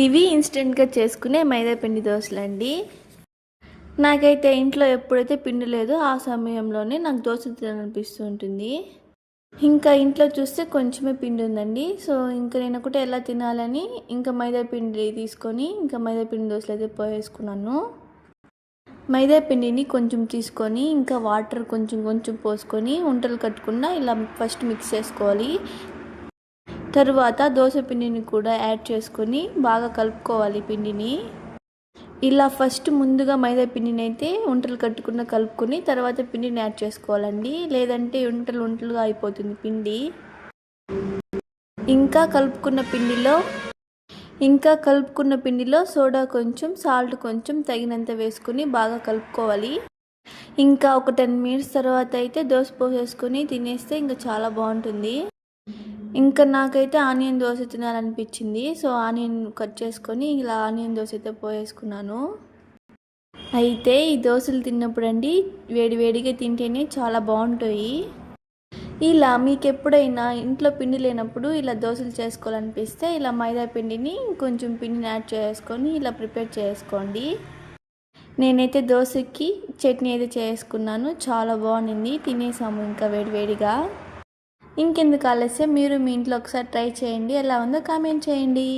ఇవి ఇన్స్టెంట్గా చేసుకునే మైదా పిండి దోశలండి. నాకైతే ఇంట్లో ఎప్పుడైతే పిండి లేదో ఆ సమయంలోనే నాకు దోశ తినాలనిపిస్తూ ఉంటుంది. ఇంకా ఇంట్లో చూస్తే కొంచెమే పిండి ఉందండి. సో ఇంకా నేను ఒకటి ఎలా తినాలని ఇంకా మైదా పిండి తీసుకొని ఇంకా మైదా పిండి దోశలు అయితే పోసేసుకున్నాను. మైదా పిండిని కొంచెం తీసుకొని ఇంకా వాటర్ కొంచెం కొంచెం పోసుకొని ఉంటలు కట్టకుండా ఇలా ఫస్ట్ మిక్స్ చేసుకోవాలి. తరువాత దోశ పిండిని కూడా యాడ్ చేసుకొని బాగా కలుపుకోవాలి పిండిని. ఇలా ఫస్ట్ ముందుగా మైదా పిండిని అయితే ఉంటలు కట్టకుండా కలుపుకొని తర్వాత పిండిని యాడ్ చేసుకోవాలండి. లేదంటే ఉంటలుగా అయిపోతుంది పిండి. ఇంకా కలుపుకున్న పిండిలో సోడా కొంచెం, సాల్ట్ కొంచెం తగినంత వేసుకొని బాగా కలుపుకోవాలి. ఇంకా ఒక 10 మినిట్స్ తర్వాత అయితే దోశ పోసేసుకొని తినేస్తే ఇంకా చాలా బాగుంటుంది. ఇంకా నాకైతే ఆనియన్ దోశ తినాలనిపించింది. సో ఆనియన్ కట్ చేసుకొని ఇలా ఆనియన్ దోశ అయితే పోసేసుకున్నాను. అయితే ఈ దోశలు తిన్నప్పుడు అండి వేడివేడిగా తింటేనే చాలా బాగుంటాయి. ఇలా మీకు ఎప్పుడైనా ఇంట్లో పిండి లేనప్పుడు ఇలా దోశలు చేసుకోవాలనిపిస్తే ఇలా మైదా పిండిని కొంచెం పిండిని యాడ్ చేసుకొని ఇలా ప్రిపేర్ చేసుకోండి. నేనైతే దోశకి చట్నీ అయితే చేసుకున్నాను. చాలా బాగుంది. తినేసాము ఇంకా వేడివేడిగా. ఇంకెందుకు ఆలస్యం, మీరు మీ ఇంట్లో ఒకసారి ట్రై చేయండి. ఎలా ఉందో కామెంట్ చేయండి.